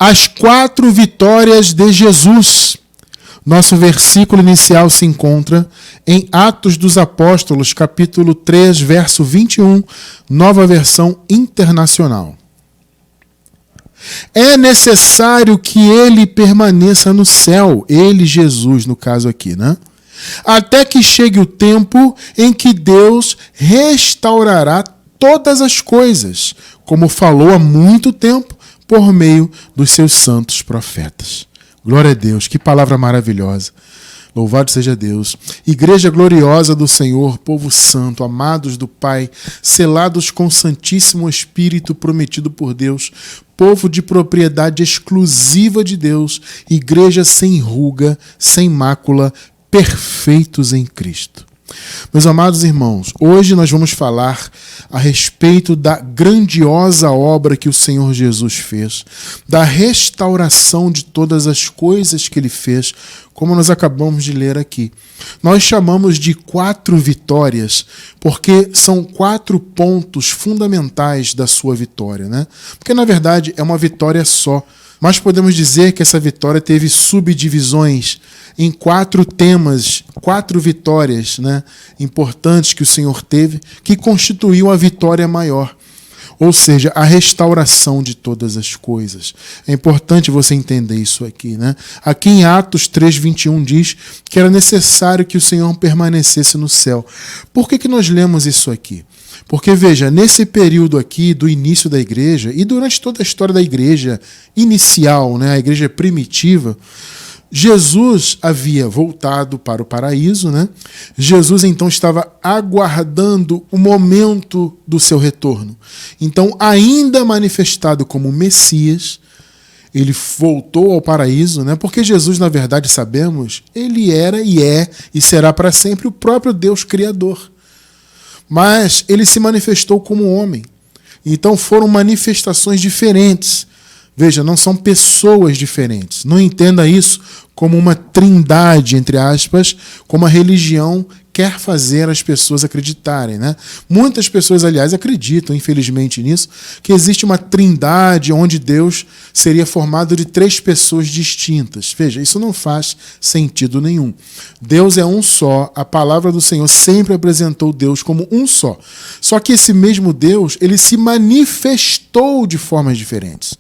As 4 vitórias de Jesus. Nosso versículo inicial se encontra em Atos dos Apóstolos, capítulo 3, verso 21, nova versão internacional. É necessário que ele permaneça no céu, ele, Jesus, no caso aqui, né? Até que chegue o tempo em que Deus restaurará todas as coisas, como falou há muito tempo, por meio dos seus santos profetas. Glória a Deus, que palavra maravilhosa. Louvado seja Deus. Igreja gloriosa do Senhor, povo santo, amados do Pai, selados com o Santíssimo Espírito prometido por Deus, povo de propriedade exclusiva de Deus, igreja sem ruga, sem mácula, perfeitos em Cristo. Meus amados irmãos, hoje nós vamos falar a respeito da grandiosa obra que o Senhor Jesus fez, da restauração de todas as coisas que ele fez, como nós acabamos de ler aqui. Nós chamamos de 4 vitórias, porque são 4 pontos fundamentais da sua vitória, né? Porque na verdade é uma vitória só, mas podemos dizer que essa vitória teve subdivisões em 4 temas, 4 vitórias, né, importantes que o Senhor teve, que constituíam a vitória maior. Ou seja, a restauração de todas as coisas. É importante você entender isso aqui, né? Aqui em Atos 3:21 diz que era necessário que o Senhor permanecesse no céu. Por que nós lemos isso aqui? Porque, veja, nesse período aqui do início da igreja, e durante toda a história da igreja inicial, né, a igreja primitiva, Jesus havia voltado para o paraíso, né? Jesus então estava aguardando o momento do seu retorno. Então, ainda manifestado como Messias, ele voltou ao paraíso, né? Porque Jesus, na verdade, sabemos, ele era e é e será para sempre o próprio Deus Criador. Mas ele se manifestou como homem. Então foram manifestações diferentes. Veja, não são pessoas diferentes. Não entenda isso como uma trindade, entre aspas, como a religião quer fazer as pessoas acreditarem, né? Muitas pessoas, aliás, acreditam, infelizmente, nisso, que existe uma trindade onde Deus seria formado de 3 pessoas distintas. Veja, isso não faz sentido nenhum. Deus é um só, a palavra do Senhor sempre apresentou Deus como um só. Só que esse mesmo Deus, ele se manifestou de formas diferentes.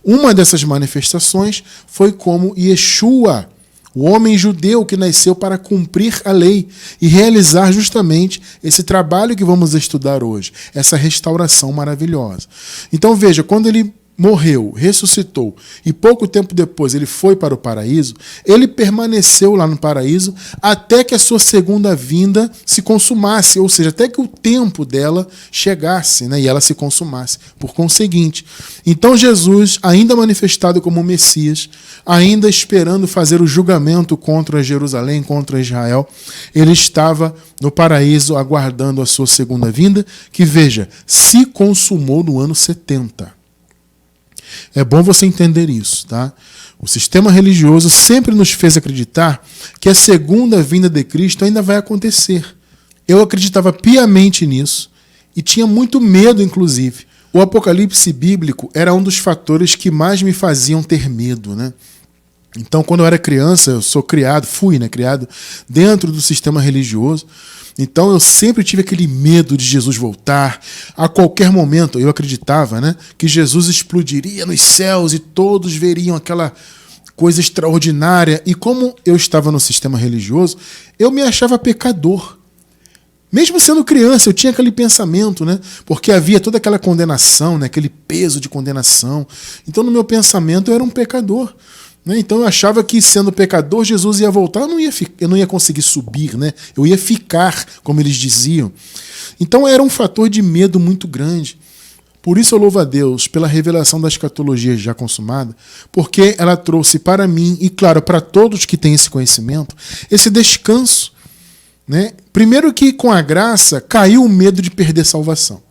Uma dessas manifestações foi como Yeshua, o homem judeu que nasceu para cumprir a lei e realizar justamente esse trabalho que vamos estudar hoje, essa restauração maravilhosa. Então veja, quando ele morreu, ressuscitou e pouco tempo depois ele foi para o paraíso, ele permaneceu lá no paraíso até que a sua segunda vinda se consumasse, ou seja, até que o tempo dela chegasse, né, e ela se consumasse. Por conseguinte, então Jesus, ainda manifestado como Messias, ainda esperando fazer o julgamento contra Jerusalém, contra Israel, ele estava no paraíso aguardando a sua segunda vinda, que, veja, se consumou no ano 70. É bom você entender isso, tá? O sistema religioso sempre nos fez acreditar que a segunda vinda de Cristo ainda vai acontecer. Eu acreditava piamente nisso e tinha muito medo, inclusive. O apocalipse bíblico era um dos fatores que mais me faziam ter medo, né? Então, quando eu era criança, eu fui criado dentro do sistema religioso. Então eu sempre tive aquele medo de Jesus voltar. A qualquer momento eu acreditava, né, que Jesus explodiria nos céus e todos veriam aquela coisa extraordinária. E como eu estava no sistema religioso, eu me achava pecador. Mesmo sendo criança, eu tinha aquele pensamento, né? Porque havia toda aquela condenação, né? Aquele peso de condenação. Então, no meu pensamento, eu era um pecador. Então eu achava que, sendo pecador, Jesus ia voltar, eu não ia conseguir subir, né? Eu ia ficar, como eles diziam. Então era um fator de medo muito grande. Por isso eu louvo a Deus pela revelação da escatologia já consumada, porque ela trouxe para mim, e claro, para todos que têm esse conhecimento, esse descanso, né? Primeiro que com a graça caiu o medo de perder salvação.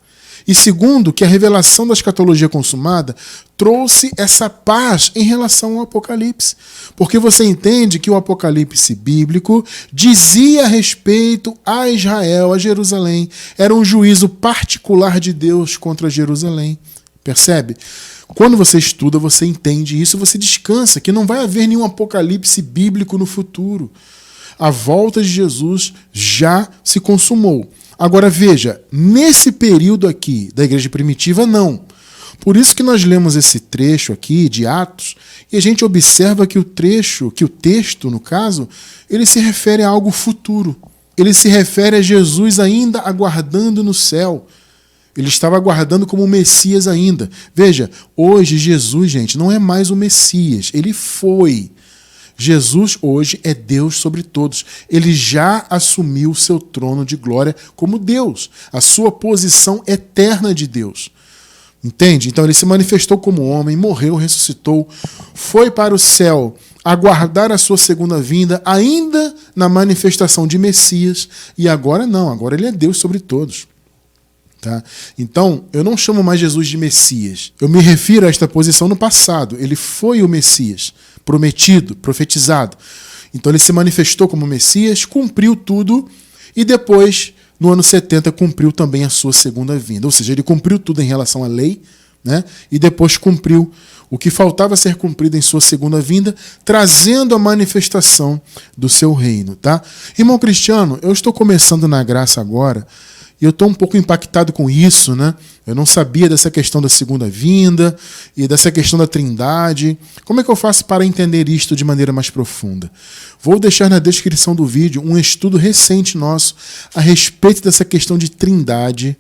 E segundo, que a revelação da escatologia consumada trouxe essa paz em relação ao Apocalipse. Porque você entende que o Apocalipse bíblico dizia a respeito a Israel, a Jerusalém. Era um juízo particular de Deus contra Jerusalém. Percebe? Quando você estuda, você entende isso, você descansa, que não vai haver nenhum apocalipse bíblico no futuro. A volta de Jesus já se consumou. Agora veja, nesse período aqui da igreja primitiva, não. Por isso que nós lemos esse trecho aqui de Atos e a gente observa que o texto, no caso, ele se refere a algo futuro. Ele se refere a Jesus ainda aguardando no céu. Ele estava aguardando como o Messias ainda. Veja, hoje Jesus, gente, não é mais o Messias. Ele foi. Jesus hoje é Deus sobre todos. Ele já assumiu o seu trono de glória como Deus. A sua posição eterna de Deus. Entende? Então ele se manifestou como homem, morreu, ressuscitou, foi para o céu aguardar a sua segunda vinda, ainda na manifestação de Messias, e agora não, agora ele é Deus sobre todos. Tá? Então, eu não chamo mais Jesus de Messias. Eu me refiro a esta posição no passado. Ele foi o Messias, prometido, profetizado. Então ele se manifestou como Messias, cumpriu tudo, e depois, no ano 70, cumpriu também a sua segunda vinda. Ou seja, ele cumpriu tudo em relação à lei, né? E depois cumpriu o que faltava ser cumprido em sua segunda vinda, trazendo a manifestação do seu reino. Tá? Irmão Cristiano, eu estou começando na graça agora, e eu estou um pouco impactado com isso, né? Eu não sabia dessa questão da segunda vinda e dessa questão da trindade. Como é que eu faço para entender isto de maneira mais profunda? Vou deixar na descrição do vídeo um estudo recente nosso a respeito dessa questão de trindade,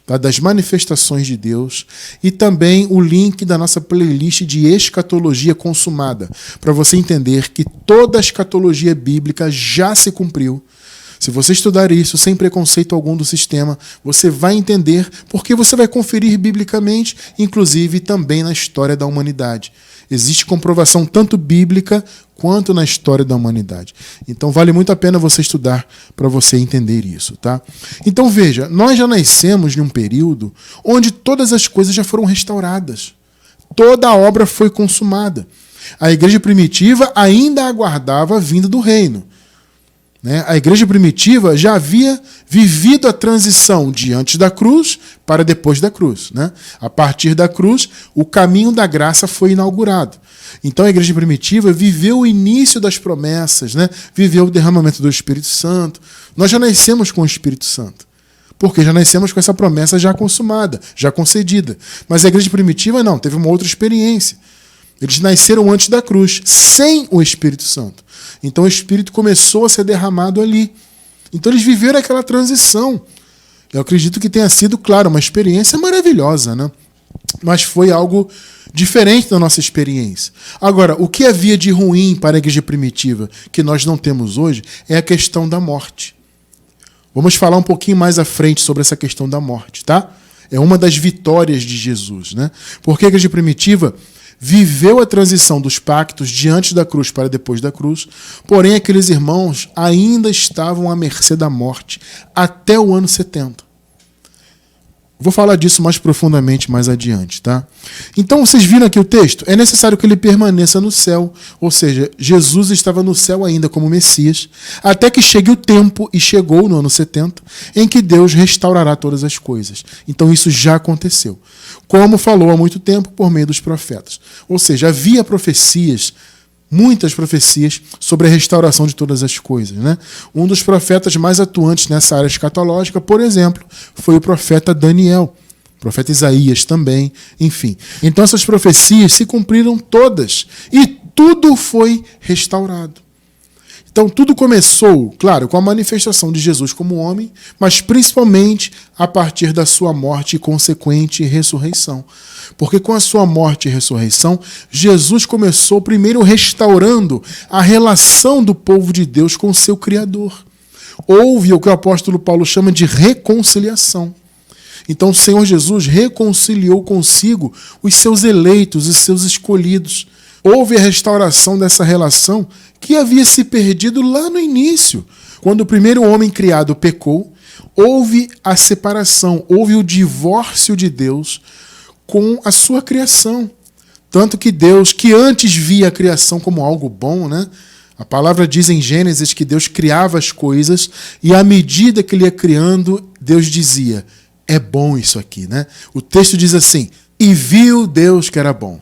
tá? Das manifestações de Deus, e também o link da nossa playlist de escatologia consumada, para você entender que toda a escatologia bíblica já se cumpriu. Se você estudar isso sem preconceito algum do sistema, você vai entender porque você vai conferir biblicamente, inclusive também na história da humanidade. Existe comprovação tanto bíblica quanto na história da humanidade. Então vale muito a pena você estudar para você entender isso, tá? Então veja, nós já nascemos num período onde todas as coisas já foram restauradas. Toda a obra foi consumada. A igreja primitiva ainda aguardava a vinda do reino. A igreja primitiva já havia vivido a transição de antes da cruz para depois da cruz. A partir da cruz, o caminho da graça foi inaugurado. Então a igreja primitiva viveu o início das promessas, viveu o derramamento do Espírito Santo. Nós já nascemos com o Espírito Santo, porque já nascemos com essa promessa já consumada, já concedida. Mas a igreja primitiva não, teve uma outra experiência. Eles nasceram antes da cruz, sem o Espírito Santo. Então o Espírito começou a ser derramado ali. Então eles viveram aquela transição. Eu acredito que tenha sido, claro, uma experiência maravilhosa, mas foi algo diferente da nossa experiência. Agora, o que havia de ruim para a igreja primitiva, que nós não temos hoje, é a questão da morte. Vamos falar um pouquinho mais à frente sobre essa questão da morte, tá? É uma das vitórias de Jesus, Porque a igreja primitiva viveu a transição dos pactos de antes da cruz para depois da cruz, porém aqueles irmãos ainda estavam à mercê da morte até o ano 70. Vou falar disso mais profundamente mais adiante, tá? Então vocês viram aqui o texto? É necessário que ele permaneça no céu, ou seja, Jesus estava no céu ainda como Messias, até que chegue o tempo, e chegou no ano 70, em que Deus restaurará todas as coisas. Então isso já aconteceu, como falou há muito tempo por meio dos profetas. Ou seja, havia profecias, muitas profecias sobre a restauração de todas as coisas. Um dos profetas mais atuantes nessa área escatológica, por exemplo, foi o profeta Daniel, o profeta Isaías também, enfim. Então essas profecias se cumpriram todas e tudo foi restaurado. Então tudo começou, claro, com a manifestação de Jesus como homem, mas principalmente a partir da sua morte e consequente ressurreição. Porque com a sua morte e ressurreição, Jesus começou primeiro restaurando a relação do povo de Deus com o seu Criador. Houve o que o apóstolo Paulo chama de reconciliação. Então o Senhor Jesus reconciliou consigo os seus eleitos, os seus escolhidos. Houve a restauração dessa relação que havia se perdido lá no início. Quando o primeiro homem criado pecou, houve a separação, houve o divórcio de Deus com a sua criação. Tanto que Deus, que antes via a criação como algo bom, a palavra diz em Gênesis que Deus criava as coisas e à medida que ele ia criando, Deus dizia, é bom isso aqui. O texto diz assim, E viu Deus que era bom.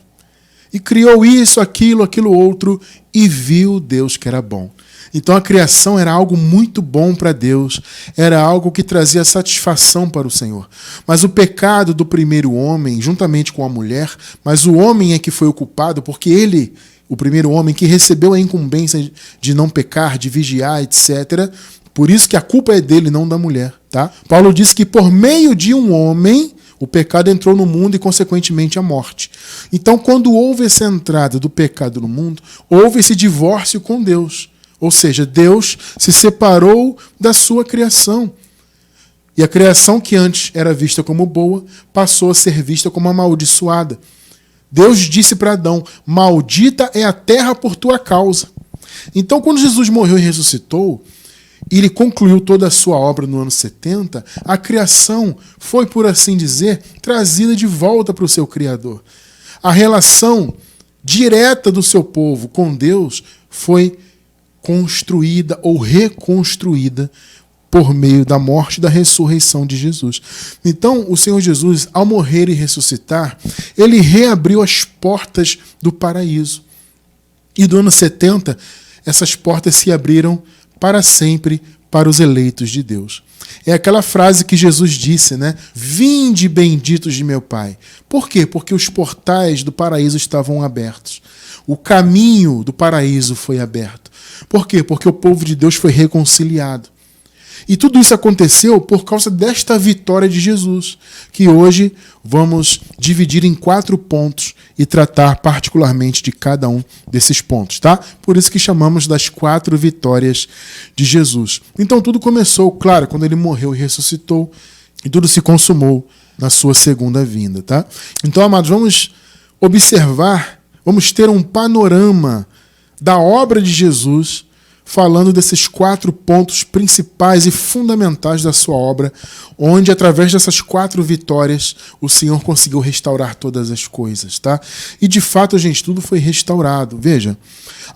E criou isso, aquilo outro, e viu Deus que era bom. Então a criação era algo muito bom para Deus, era algo que trazia satisfação para o Senhor. Mas o pecado do primeiro homem, juntamente com a mulher, mas o homem é que foi o culpado, porque ele, o primeiro homem, que recebeu a incumbência de não pecar, de vigiar, etc. Por isso que a culpa é dele, não da mulher. Tá? Paulo diz que por meio de um homem, o pecado entrou no mundo e, consequentemente, a morte. Então, quando houve essa entrada do pecado no mundo, houve esse divórcio com Deus. Ou seja, Deus se separou da sua criação. E a criação que antes era vista como boa, passou a ser vista como amaldiçoada. Deus disse para Adão: maldita é a terra por tua causa. Então, quando Jesus morreu e ressuscitou, e ele concluiu toda a sua obra no ano 70, a criação foi, por assim dizer, trazida de volta para o seu Criador. A relação direta do seu povo com Deus foi construída ou reconstruída por meio da morte e da ressurreição de Jesus. Então, o Senhor Jesus, ao morrer e ressuscitar, ele reabriu as portas do paraíso. E do ano 70, essas portas se abriram para sempre para os eleitos de Deus. É aquela frase que Jesus disse, né? Vinde, benditos de meu Pai. Por quê? Porque os portais do paraíso estavam abertos. O caminho do paraíso foi aberto. Por quê? Porque o povo de Deus foi reconciliado. E tudo isso aconteceu por causa desta vitória de Jesus, que hoje vamos dividir em 4 pontos e tratar particularmente de cada um desses pontos, tá? Por isso que chamamos das 4 vitórias de Jesus. Então tudo começou, claro, quando ele morreu e ressuscitou, e tudo se consumou na sua segunda vinda, tá? Então, amados, vamos observar, vamos ter um panorama da obra de Jesus, falando desses 4 pontos principais e fundamentais da sua obra, onde, através dessas 4 vitórias, o Senhor conseguiu restaurar todas as coisas, tá? E, de fato, gente, tudo foi restaurado. Veja,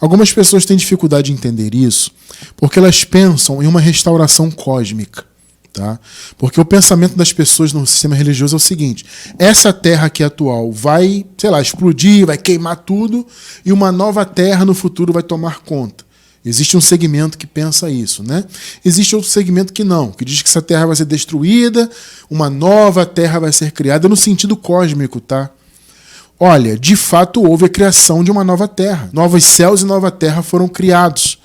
algumas pessoas têm dificuldade de entender isso, porque elas pensam em uma restauração cósmica, tá? Porque o pensamento das pessoas no sistema religioso é o seguinte: essa terra aqui atual vai, sei lá, explodir, vai queimar tudo, e uma nova terra no futuro vai tomar conta. Existe um segmento que pensa isso, né? Existe outro segmento que não, que diz que essa terra vai ser destruída, uma nova terra vai ser criada no sentido cósmico, tá? Olha, de fato houve a criação de uma nova terra. Novos céus e nova terra foram criados.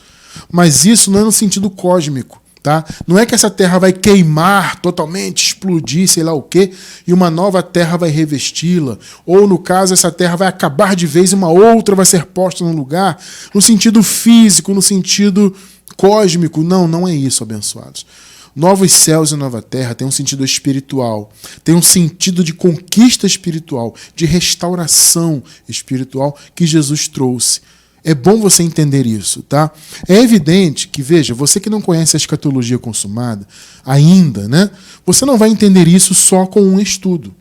Mas isso não é no sentido cósmico, tá? Não é que essa terra vai queimar totalmente, explodir, sei lá o quê, e uma nova terra vai revesti-la. Ou, no caso, essa terra vai acabar de vez e uma outra vai ser posta no lugar, no sentido físico, no sentido cósmico. Não, não é isso, abençoados. Novos céus e nova terra tem um sentido espiritual, tem um sentido de conquista espiritual, de restauração espiritual que Jesus trouxe. É bom você entender isso, tá? É evidente que, veja, você que não conhece a escatologia consumada ainda, né? Você não vai entender isso só com um estudo.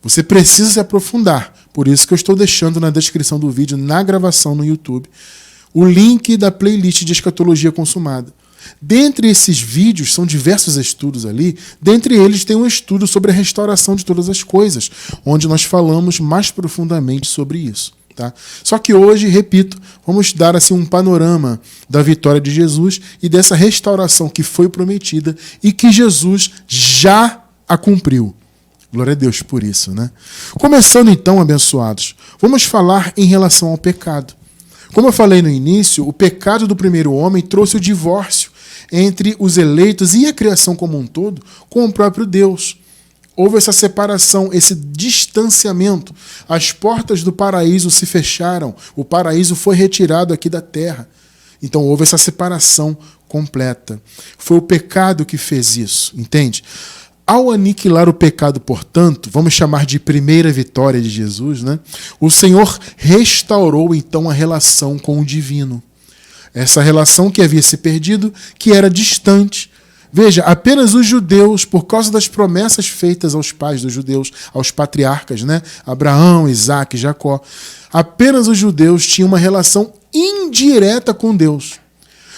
Você precisa se aprofundar. Por isso que eu estou deixando na descrição do vídeo, na gravação no YouTube, o link da playlist de escatologia consumada. Dentre esses vídeos, são diversos estudos ali, dentre eles tem um estudo sobre a restauração de todas as coisas, onde nós falamos mais profundamente sobre isso. Tá? Só que hoje, repito, vamos dar assim um panorama da vitória de Jesus e dessa restauração que foi prometida e que Jesus já a cumpriu. Glória a Deus por isso, né? Começando então, abençoados, vamos falar em relação ao pecado. Como eu falei no início, o pecado do primeiro homem trouxe o divórcio entre os eleitos e a criação como um todo com o próprio Deus. Houve essa separação, esse distanciamento. As portas do paraíso se fecharam. O paraíso foi retirado aqui da terra. Então houve essa separação completa. Foi o pecado que fez isso, entende? Ao aniquilar o pecado, portanto, vamos chamar de primeira vitória de Jesus, né? O Senhor restaurou então a relação com o divino. Essa relação que havia se perdido, que era distante. Veja, apenas os judeus, por causa das promessas feitas aos pais dos judeus, aos patriarcas, né? Abraão, Isaac, Jacó, apenas os judeus tinham uma relação indireta com Deus.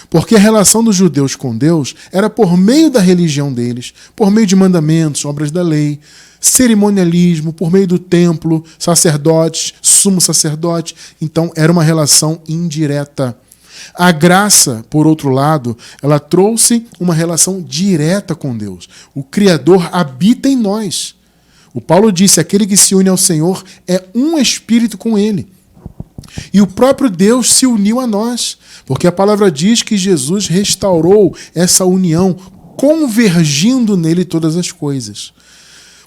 Porque a relação dos judeus com Deus era por meio da religião deles, por meio de mandamentos, obras da lei, cerimonialismo, por meio do templo, sacerdotes, sumo sacerdote. Então era uma relação indireta. A graça, por outro lado, ela trouxe uma relação direta com Deus. O Criador habita em nós. O Paulo disse, aquele que se une ao Senhor é um espírito com ele. E o próprio Deus se uniu a nós, porque a palavra diz que Jesus restaurou essa união, convergindo nele todas as coisas.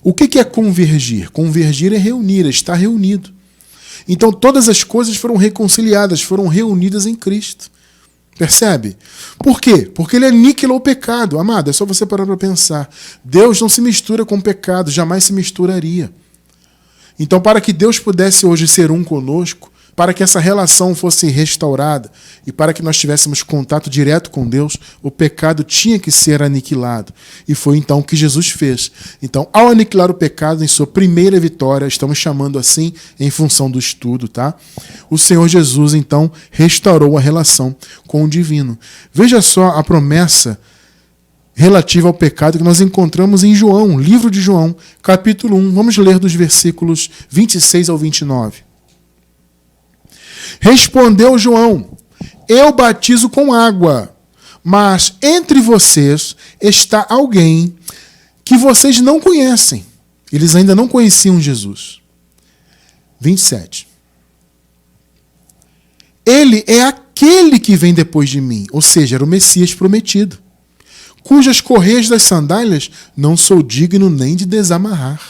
O que é convergir? Convergir é reunir, é estar reunido. Então todas as coisas foram reconciliadas, foram reunidas em Cristo. Percebe? Por quê? Porque ele aniquilou o pecado. Amado, é só você parar para pensar. Deus não se mistura com o pecado, jamais se misturaria. Então, para que Deus pudesse hoje ser um conosco, para que essa relação fosse restaurada e para que nós tivéssemos contato direto com Deus, o pecado tinha que ser aniquilado. E foi então o que Jesus fez. Então, ao aniquilar o pecado em sua primeira vitória, estamos chamando assim em função do estudo, tá? O Senhor Jesus, então, restaurou a relação com o divino. Veja só a promessa relativa ao pecado que nós encontramos em João, livro de João, capítulo 1. Vamos ler dos versículos 26 ao 29. Respondeu João, eu batizo com água, mas entre vocês está alguém que vocês não conhecem. Eles ainda não conheciam Jesus. 27. Ele é aquele que vem depois de mim, ou seja, era o Messias prometido, cujas correias das sandálias não sou digno nem de desamarrar.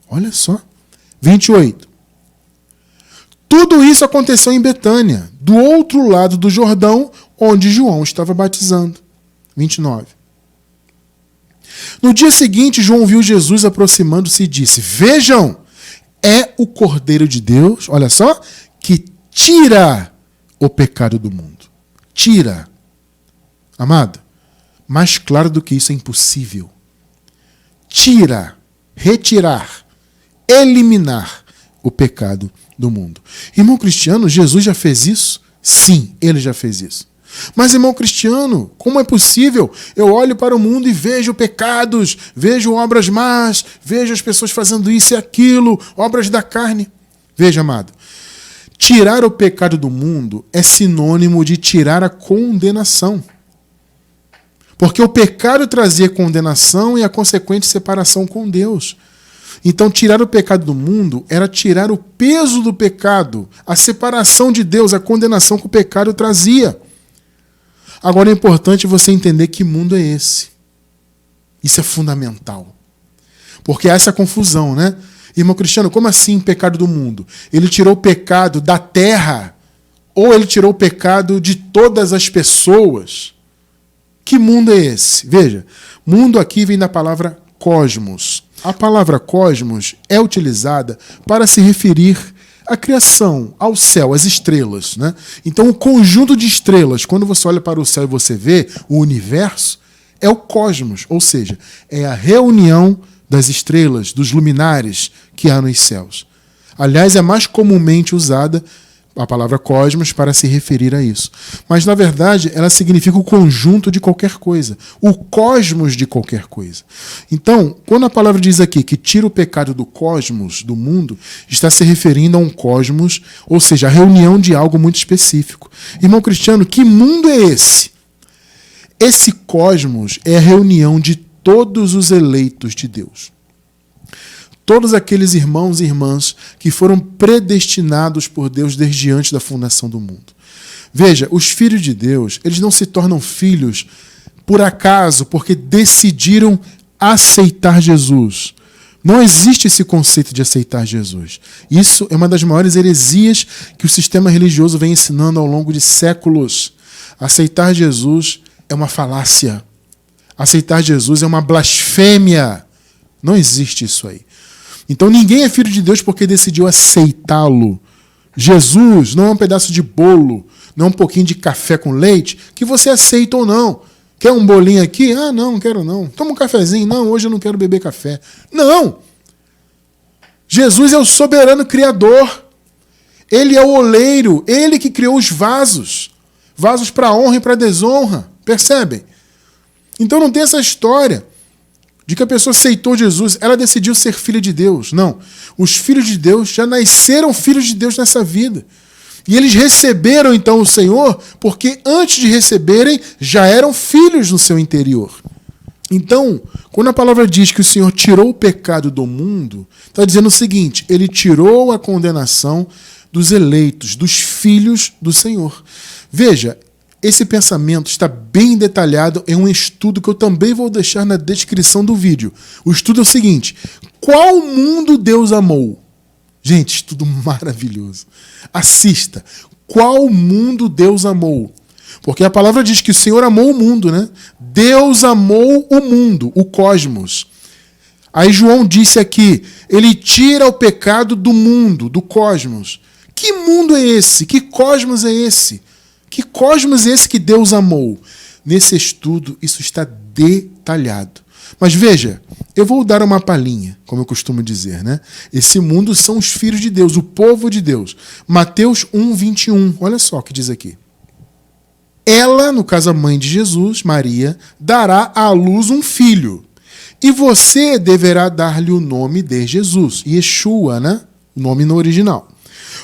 Olha só. 28. Tudo isso aconteceu em Betânia, do outro lado do Jordão, onde João estava batizando. 29. No dia seguinte, João viu Jesus aproximando-se e disse, vejam, é o Cordeiro de Deus, olha só, que tira o pecado do mundo. Tira. Amado, mais claro do que isso é impossível. Tira, retirar, eliminar o pecado do mundo. Irmão cristiano, Jesus já fez isso? Sim, ele já fez isso. Mas, irmão cristiano, como é possível? Eu olho para o mundo e vejo pecados, vejo obras más, vejo as pessoas fazendo isso e aquilo, obras da carne. Veja, amado, tirar o pecado do mundo é sinônimo de tirar a condenação. Porque o pecado trazia condenação e a consequente separação com Deus. Então, tirar o pecado do mundo era tirar o peso do pecado, a separação de Deus, a condenação que o pecado trazia. Agora é importante você entender que mundo é esse. Isso é fundamental. Porque há essa confusão, né? Irmão cristiano, como assim pecado do mundo? Ele tirou o pecado da terra ou ele tirou o pecado de todas as pessoas? Que mundo é esse? Veja, mundo aqui vem da palavra cosmos. A palavra cosmos é utilizada para se referir à criação, ao céu, às estrelas, né? Então, o conjunto de estrelas, quando você olha para o céu e você vê o universo, é o cosmos, ou seja, é a reunião das estrelas, dos luminares que há nos céus. Aliás, é mais comumente usada a palavra cosmos para se referir a isso. Mas, na verdade, ela significa o conjunto de qualquer coisa. O cosmos de qualquer coisa. Então, quando a palavra diz aqui que tira o pecado do cosmos, do mundo, está se referindo a um cosmos, ou seja, a reunião de algo muito específico. Irmão cristiano, que mundo é esse? Esse cosmos é a reunião de todos os eleitos de Deus. Todos aqueles irmãos e irmãs que foram predestinados por Deus desde antes da fundação do mundo. Veja, os filhos de Deus, eles não se tornam filhos por acaso, porque decidiram aceitar Jesus. Não existe esse conceito de aceitar Jesus. Isso é uma das maiores heresias que o sistema religioso vem ensinando ao longo de séculos. Aceitar Jesus é uma falácia. Aceitar Jesus é uma blasfêmia. Não existe isso aí. Então ninguém é filho de Deus porque decidiu aceitá-lo. Jesus não é um pedaço de bolo, não é um pouquinho de café com leite, que você aceita ou não. Quer um bolinho aqui? Ah, não quero não. Toma um cafezinho? Não, hoje eu não quero beber café. Não! Jesus é o soberano criador. Ele é o oleiro, ele que criou os vasos. vasos para honra e para desonra. Percebem? Então não tem essa história de que a pessoa aceitou Jesus, ela decidiu ser filha de Deus. Não. Os filhos de Deus já nasceram filhos de Deus nessa vida. E eles receberam então o Senhor porque antes de receberem já eram filhos no seu interior. Então, quando a palavra diz que o Senhor tirou o pecado do mundo, está dizendo o seguinte: ele tirou a condenação dos eleitos, dos filhos do Senhor. Veja, esse pensamento está bem detalhado em um estudo que eu também vou deixar na descrição do vídeo. O estudo é o seguinte: qual mundo Deus amou? Gente, estudo maravilhoso. Assista. Qual mundo Deus amou? Porque a palavra diz que o Senhor amou o mundo, né? Deus amou o mundo, o cosmos. Aí João disse aqui, ele tira o pecado do mundo, do cosmos. Que mundo é esse? Que cosmos é esse? Que cosmos é esse que Deus amou? Nesse estudo, isso está detalhado. Mas veja, eu vou dar uma palhinha, como eu costumo dizer, né? Esse mundo são os filhos de Deus, o povo de Deus. Mateus 1:21, olha só o que diz aqui. Ela, no caso a mãe de Jesus, Maria, dará à luz um filho. E você deverá dar-lhe o nome de Jesus. Yeshua, né? O nome no original.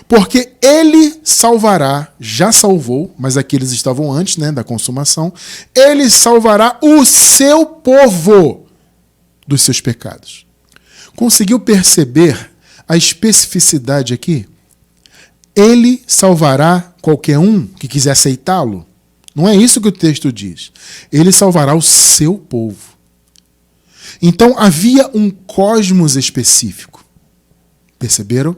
Porque ele salvará, já salvou, mas aqui eles estavam antes, né, da consumação. Ele salvará o seu povo dos seus pecados. Conseguiu perceber a especificidade aqui? Ele salvará qualquer um que quiser aceitá-lo? Não é isso que o texto diz. Ele salvará o seu povo. Então havia um cosmos específico. Perceberam?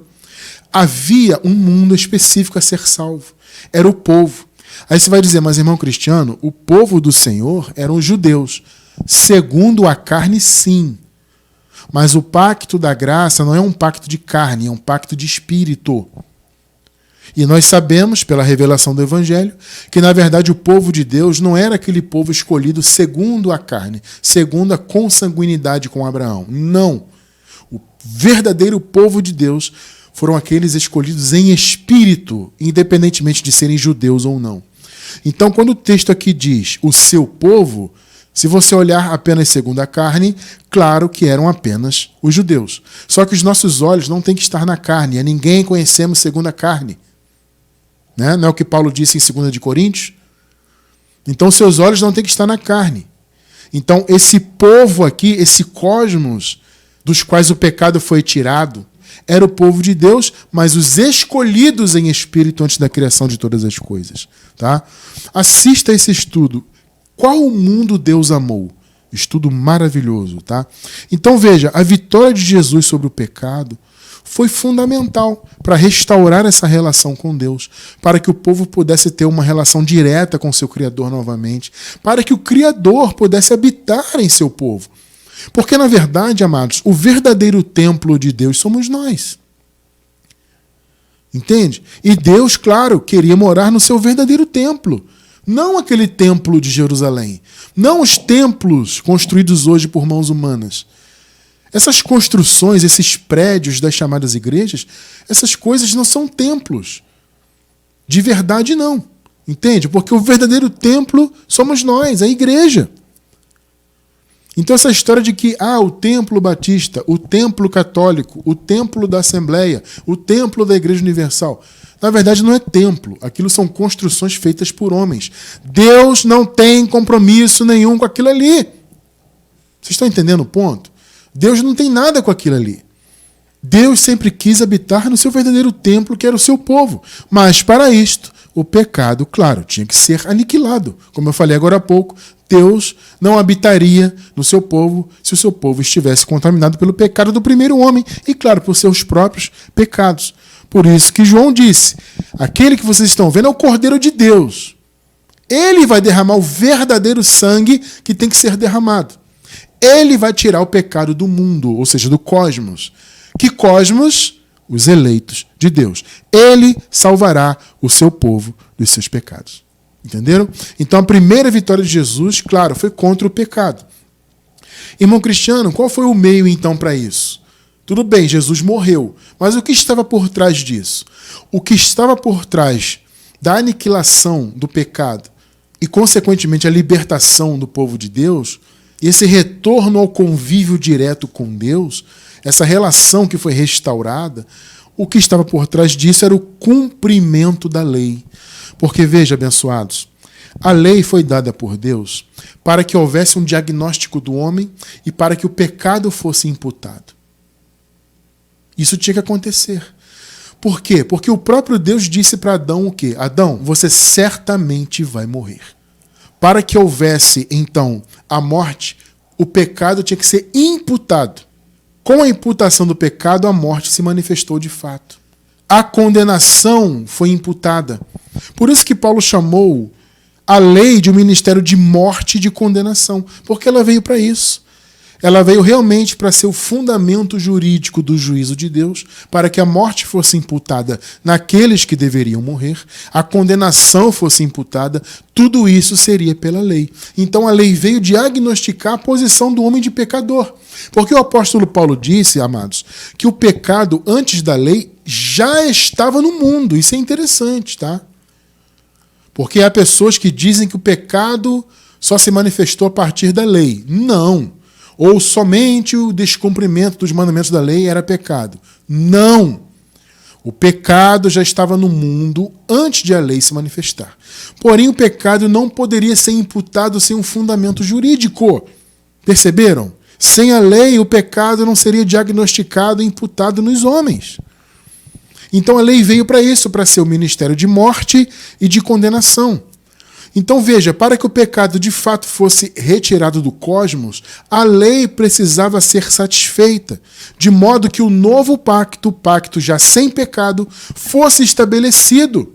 Havia um mundo específico a ser salvo. Era o povo. Aí você vai dizer, mas irmão Cristiano, o povo do Senhor eram os judeus. Segundo a carne, sim. Mas o pacto da graça não é um pacto de carne, é um pacto de espírito. E nós sabemos, pela revelação do Evangelho, que na verdade o povo de Deus não era aquele povo escolhido segundo a carne, segundo a consanguinidade com Abraão. Não. O verdadeiro povo de Deus foram aqueles escolhidos em espírito, independentemente de serem judeus ou não. Então, quando o texto aqui diz o seu povo, se você olhar apenas segundo a carne, claro que eram apenas os judeus. Só que os nossos olhos não têm que estar na carne, a ninguém conhecemos segundo a carne. Né? Não é o que Paulo disse em 2 de Coríntios? Então, seus olhos não têm que estar na carne. Então, esse povo aqui, esse cosmos, dos quais o pecado foi tirado, era o povo de Deus, mas os escolhidos em espírito antes da criação de todas as coisas. Tá? Assista esse estudo. Qual mundo Deus amou? Estudo maravilhoso. Tá? Então veja, a vitória de Jesus sobre o pecado foi fundamental para restaurar essa relação com Deus, para que o povo pudesse ter uma relação direta com seu Criador novamente, para que o Criador pudesse habitar em seu povo. Porque, na verdade, amados, o verdadeiro templo de Deus somos nós. Entende? E Deus, claro, queria morar no seu verdadeiro templo. Não aquele templo de Jerusalém. Não os templos construídos hoje por mãos humanas. Essas construções, esses prédios das chamadas igrejas, essas coisas não são templos. De verdade, não. Entende? Porque o verdadeiro templo somos nós, a igreja. Então essa história de que o templo batista, o templo católico, o templo da Assembleia, o templo da Igreja Universal, na verdade não é templo, aquilo são construções feitas por homens. Deus não tem compromisso nenhum com aquilo ali. Vocês estão entendendo o ponto? Deus não tem nada com aquilo ali. Deus sempre quis habitar no seu verdadeiro templo, que era o seu povo. Mas para isto, o pecado, claro, tinha que ser aniquilado. Como eu falei agora há pouco, Deus não habitaria no seu povo se o seu povo estivesse contaminado pelo pecado do primeiro homem e, claro, por seus próprios pecados. Por isso que João disse, aquele que vocês estão vendo é o Cordeiro de Deus. Ele vai derramar o verdadeiro sangue que tem que ser derramado. Ele vai tirar o pecado do mundo, ou seja, do cosmos. Que cosmos? Os eleitos de Deus. Ele salvará o seu povo dos seus pecados. Entenderam? Então a primeira vitória de Jesus, claro, foi contra o pecado. Irmão Cristiano, qual foi o meio então para isso? Tudo bem, Jesus morreu, mas o que estava por trás disso? O que estava por trás da aniquilação do pecado e, consequentemente, a libertação do povo de Deus, esse retorno ao convívio direto com Deus, essa relação que foi restaurada, o que estava por trás disso era o cumprimento da lei. Porque, veja, abençoados, a lei foi dada por Deus para que houvesse um diagnóstico do homem e para que o pecado fosse imputado. Isso tinha que acontecer. Por quê? Porque o próprio Deus disse para Adão o quê? Adão, você certamente vai morrer. Para que houvesse, então, a morte, o pecado tinha que ser imputado. Com a imputação do pecado, a morte se manifestou de fato. A condenação foi imputada. Por isso que Paulo chamou a lei de um ministério de morte e de condenação, porque ela veio para isso. Ela veio realmente para ser o fundamento jurídico do juízo de Deus, para que a morte fosse imputada naqueles que deveriam morrer, a condenação fosse imputada, tudo isso seria pela lei. Então a lei veio diagnosticar a posição do homem de pecador. Porque o apóstolo Paulo disse, amados, que o pecado antes da lei já estava no mundo. Isso é interessante, tá? Porque há pessoas que dizem que o pecado só se manifestou a partir da lei. Não. Ou somente o descumprimento dos mandamentos da lei era pecado. Não. O pecado já estava no mundo antes de a lei se manifestar. Porém, o pecado não poderia ser imputado sem um fundamento jurídico. Perceberam? Sem a lei, o pecado não seria diagnosticado e imputado nos homens. Então a lei veio para isso, para ser o ministério de morte e de condenação. Então veja, para que o pecado de fato fosse retirado do cosmos, a lei precisava ser satisfeita, de modo que o novo pacto, o pacto já sem pecado, fosse estabelecido.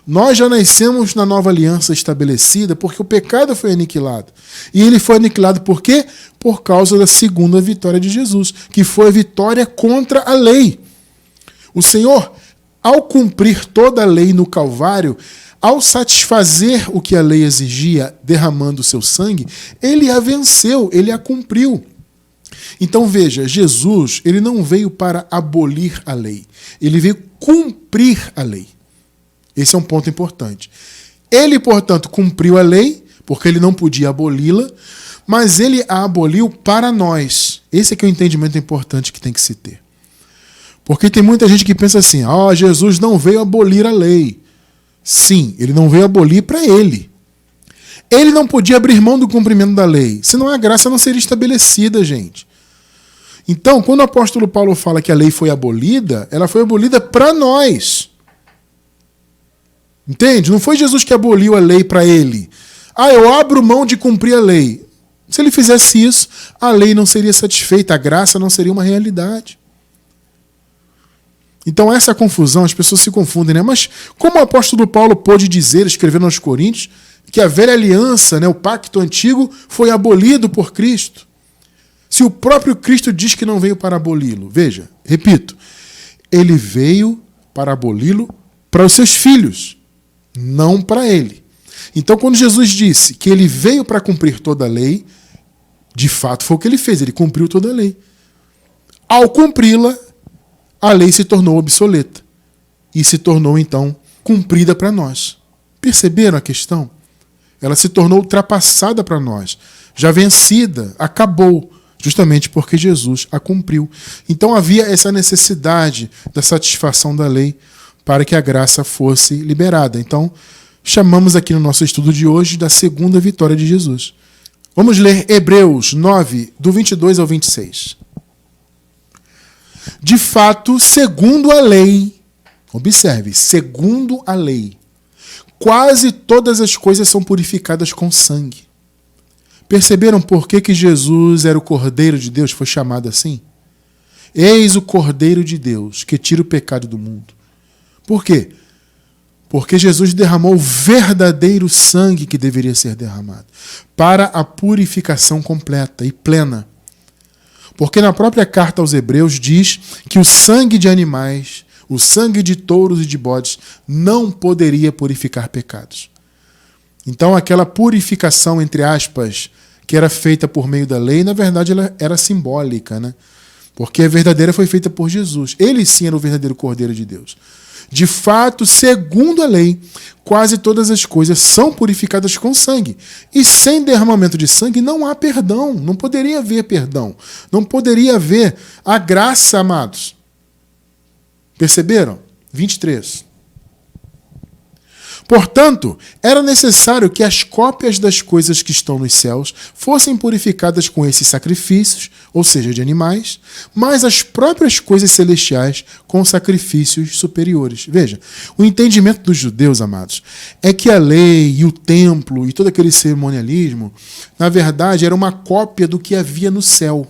Nós já nascemos na nova aliança estabelecida porque o pecado foi aniquilado. E ele foi aniquilado por quê? Por causa da segunda vitória de Jesus, que foi a vitória contra a lei. O Senhor, ao cumprir toda a lei no Calvário, ao satisfazer o que a lei exigia, derramando o seu sangue, ele a venceu, ele a cumpriu. Então veja, Jesus, ele não veio para abolir a lei, ele veio cumprir a lei. Esse é um ponto importante. Ele, portanto, cumpriu a lei, porque ele não podia aboli-la, mas ele a aboliu para nós. Esse é que é o entendimento importante que tem que se ter. Porque tem muita gente que pensa assim, Jesus não veio abolir a lei. Sim, ele não veio abolir para ele. Ele não podia abrir mão do cumprimento da lei, senão a graça não seria estabelecida, gente. Então, quando o apóstolo Paulo fala que a lei foi abolida, ela foi abolida para nós. Entende? Não foi Jesus que aboliu a lei para ele. Eu abro mão de cumprir a lei. Se ele fizesse isso, a lei não seria satisfeita, a graça não seria uma realidade. Então essa confusão, as pessoas se confundem, né? Mas como o apóstolo Paulo pôde dizer, escrevendo aos Coríntios, que a velha aliança, né, o pacto antigo, foi abolido por Cristo? Se o próprio Cristo diz que não veio para aboli-lo. Veja, repito, ele veio para aboli-lo para os seus filhos, não para ele. Então quando Jesus disse que ele veio para cumprir toda a lei, de fato foi o que ele fez, ele cumpriu toda a lei. Ao cumpri-la, a lei se tornou obsoleta e se tornou, então, cumprida para nós. Perceberam a questão? Ela se tornou ultrapassada para nós, já vencida, acabou, justamente porque Jesus a cumpriu. Então havia essa necessidade da satisfação da lei para que a graça fosse liberada. Então, chamamos aqui no nosso estudo de hoje da segunda vitória de Jesus. Vamos ler Hebreus 9, do 22 ao 26. De fato, segundo a lei, observe, segundo a lei, quase todas as coisas são purificadas com sangue. Perceberam por que Jesus era o Cordeiro de Deus, foi chamado assim? Eis o Cordeiro de Deus, que tira o pecado do mundo. Por quê? Porque Jesus derramou o verdadeiro sangue que deveria ser derramado, para a purificação completa e plena. Porque na própria carta aos Hebreus diz que o sangue de animais, o sangue de touros e de bodes, não poderia purificar pecados. Então aquela purificação, entre aspas, que era feita por meio da lei, na verdade ela era simbólica, né? Porque a verdadeira foi feita por Jesus. Ele sim era o verdadeiro Cordeiro de Deus. De fato, segundo a lei, quase todas as coisas são purificadas com sangue. E sem derramamento de sangue não há perdão. Não poderia haver perdão. Não poderia haver a graça, amados. Perceberam? 23. Portanto, era necessário que as cópias das coisas que estão nos céus fossem purificadas com esses sacrifícios, ou seja, de animais, mas as próprias coisas celestiais com sacrifícios superiores. Veja, o entendimento dos judeus, amados, é que a lei e o templo e todo aquele cerimonialismo, na verdade, era uma cópia do que havia no céu.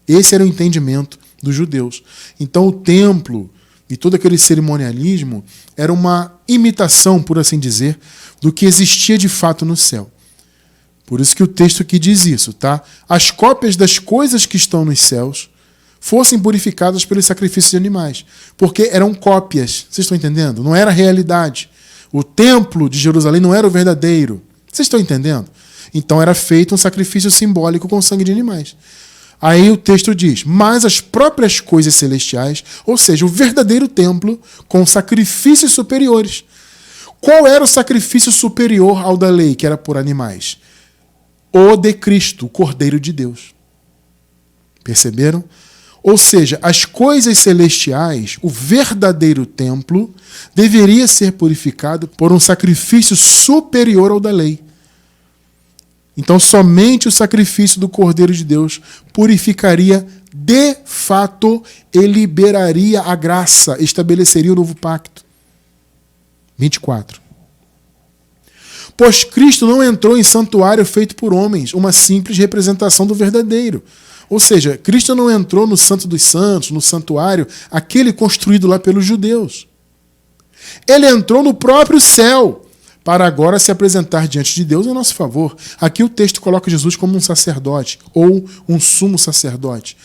Esse era o entendimento dos judeus. Então, o templo e todo aquele cerimonialismo era uma imitação, por assim dizer, do que existia de fato no céu. Por isso que o texto aqui diz isso, tá? As cópias das coisas que estão nos céus fossem purificadas pelos sacrifícios de animais. Porque eram cópias. Vocês estão entendendo? Não era a realidade. O templo de Jerusalém não era o verdadeiro. Vocês estão entendendo? Então era feito um sacrifício simbólico com sangue de animais. Aí o texto diz, mas as próprias coisas celestiais, ou seja, o verdadeiro templo, com sacrifícios superiores. Qual era o sacrifício superior ao da lei, que era por animais? O de Cristo, o Cordeiro de Deus. Perceberam? Ou seja, as coisas celestiais, o verdadeiro templo, deveria ser purificado por um sacrifício superior ao da lei. Então, somente o sacrifício do Cordeiro de Deus purificaria de fato e liberaria a graça, estabeleceria o novo pacto. 24. Pois Cristo não entrou em santuário feito por homens, uma simples representação do verdadeiro. Ou seja, Cristo não entrou no Santo dos Santos, no santuário, aquele construído lá pelos judeus. Ele entrou no próprio céu, para agora se apresentar diante de Deus em nosso favor. Aqui o texto coloca Jesus como um sacerdote, ou um sumo sacerdote.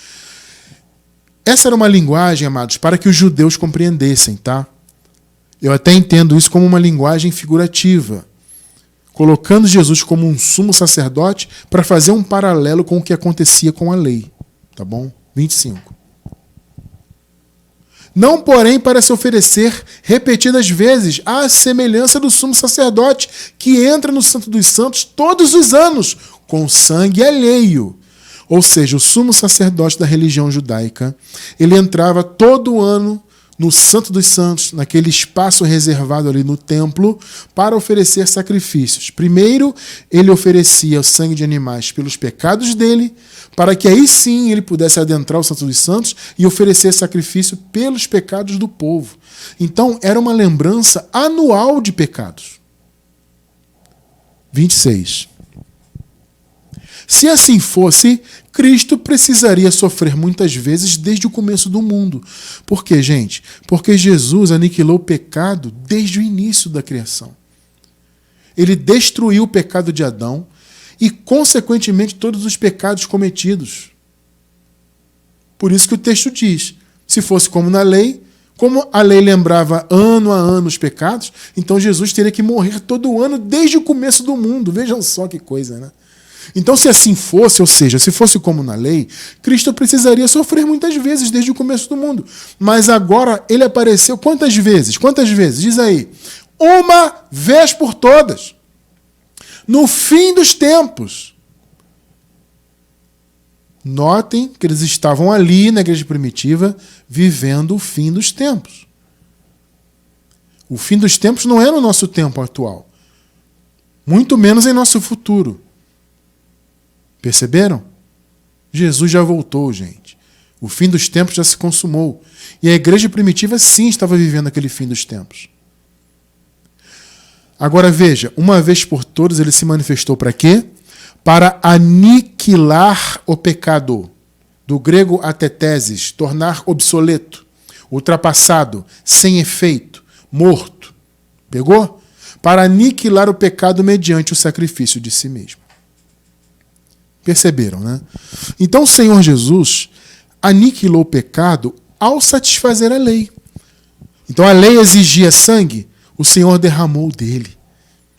Essa era uma linguagem, amados, para que os judeus compreendessem, tá? Eu até entendo isso como uma linguagem figurativa, colocando Jesus como um sumo sacerdote para fazer um paralelo com o que acontecia com a lei. Tá bom? 25. Não, porém, para se oferecer repetidas vezes à semelhança do sumo sacerdote, que entra no Santo dos Santos todos os anos, com sangue alheio. Ou seja, o sumo sacerdote da religião judaica, ele entrava todo ano no Santo dos Santos, naquele espaço reservado ali no templo, para oferecer sacrifícios. Primeiro, ele oferecia o sangue de animais pelos pecados dele, para que aí sim ele pudesse adentrar o Santo dos Santos e oferecer sacrifício pelos pecados do povo. Então, era uma lembrança anual de pecados. 26. Se assim fosse, Cristo precisaria sofrer muitas vezes desde o começo do mundo. Por quê, gente? Porque Jesus aniquilou o pecado desde o início da criação. Ele destruiu o pecado de Adão e, consequentemente, todos os pecados cometidos. Por isso que o texto diz, se fosse como na lei, como a lei lembrava ano a ano os pecados, então Jesus teria que morrer todo ano desde o começo do mundo. Vejam só que coisa, né? Então, se assim fosse, ou seja, se fosse como na lei, Cristo precisaria sofrer muitas vezes desde o começo do mundo. Mas agora ele apareceu quantas vezes? Quantas vezes? Diz aí. Uma vez por todas. No fim dos tempos. Notem que eles estavam ali na igreja primitiva vivendo o fim dos tempos. O fim dos tempos não é no nosso tempo atual. Muito menos em nosso futuro. Perceberam? Jesus já voltou, gente. O fim dos tempos já se consumou. E a igreja primitiva, sim, estava vivendo aquele fim dos tempos. Agora veja, uma vez por todas ele se manifestou para quê? Para aniquilar o pecado. Do grego ateteses, tornar obsoleto, ultrapassado, sem efeito, morto. Pegou? Para aniquilar o pecado mediante o sacrifício de si mesmo. Perceberam, né? Então o Senhor Jesus aniquilou o pecado ao satisfazer a lei. Então a lei exigia sangue, o Senhor derramou dele.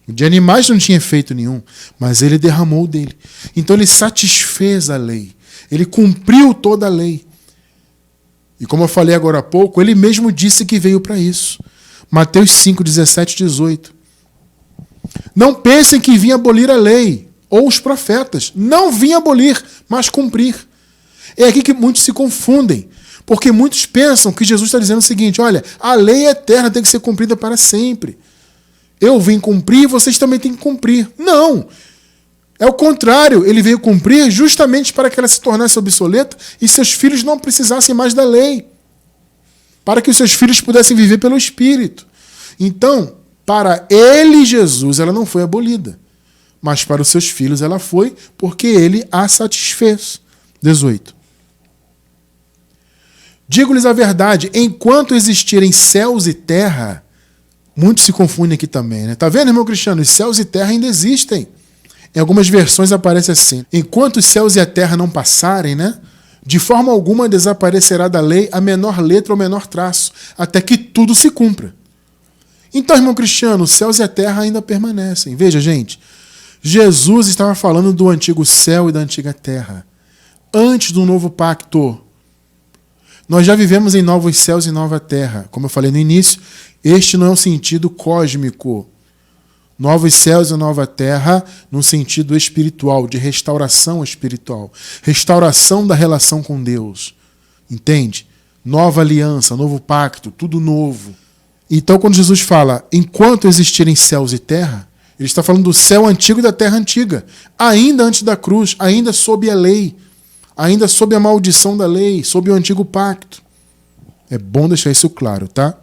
De animais não tinha efeito nenhum, mas ele derramou dele. Então ele satisfez a lei. Ele cumpriu toda a lei. E como eu falei agora há pouco, ele mesmo disse que veio para isso. Mateus 5, 17 e 18. Não pensem que vim abolir a lei ou os profetas. Não vim abolir, mas cumprir. É aqui que muitos se confundem. Porque muitos pensam que Jesus está dizendo o seguinte: olha, a lei é eterna, tem que ser cumprida para sempre. Eu vim cumprir, vocês também têm que cumprir. Não! É o contrário, ele veio cumprir justamente para que ela se tornasse obsoleta e seus filhos não precisassem mais da lei. Para que os seus filhos pudessem viver pelo Espírito. Então, para ele, Jesus, ela não foi abolida. Mas para os seus filhos ela foi, porque ele a satisfez. 18. Digo-lhes a verdade, enquanto existirem céus e terra, muitos se confundem aqui também, né? Tá vendo, irmão Cristiano? Os céus e terra ainda existem. Em algumas versões aparece assim: enquanto os céus e a terra não passarem, né? De forma alguma desaparecerá da lei a menor letra ou menor traço, até que tudo se cumpra. Então, irmão Cristiano, os céus e a terra ainda permanecem. Veja, gente, Jesus estava falando do antigo céu e da antiga terra. Antes do novo pacto. Nós já vivemos em novos céus e nova terra. Como eu falei no início, este não é um sentido cósmico. Novos céus e nova terra no sentido espiritual, de restauração espiritual. Restauração da relação com Deus. Entende? Nova aliança, novo pacto, tudo novo. Então, quando Jesus fala, enquanto existirem céus e terra, ele está falando do céu antigo e da terra antiga. Ainda antes da cruz, ainda sob a lei. Ainda sob a maldição da lei, sob o antigo pacto. É bom deixar isso claro, tá?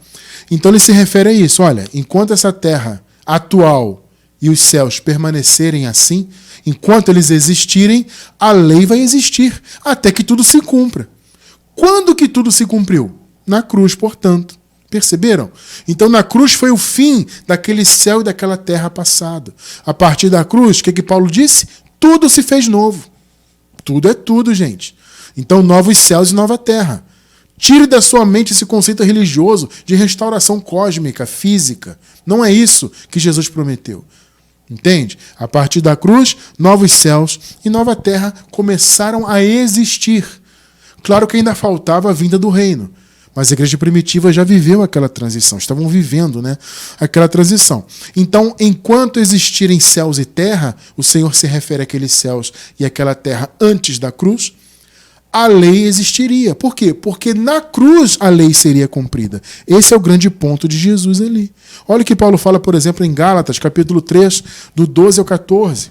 Então ele se refere a isso. Olha, enquanto essa terra atual e os céus permanecerem assim, enquanto eles existirem, a lei vai existir, até que tudo se cumpra. Quando que tudo se cumpriu? Na cruz, portanto. Perceberam? Então na cruz foi o fim daquele céu e daquela terra passada. A partir da cruz, o que Paulo disse? Tudo se fez novo. Tudo é tudo, gente. Então, novos céus e nova terra. Tire da sua mente esse conceito religioso de restauração cósmica, física. Não é isso que Jesus prometeu. Entende? A partir da cruz, novos céus e nova terra começaram a existir. Claro que ainda faltava a vinda do reino. Mas a igreja primitiva já viveu aquela transição. Estavam vivendo, né, aquela transição. Então, enquanto existirem céus e terra, o Senhor se refere àqueles céus e àquela terra antes da cruz, a lei existiria. Por quê? Porque na cruz a lei seria cumprida. Esse é o grande ponto de Jesus ali. Olha o que Paulo fala, por exemplo, em Gálatas, capítulo 3, do 12 ao 14.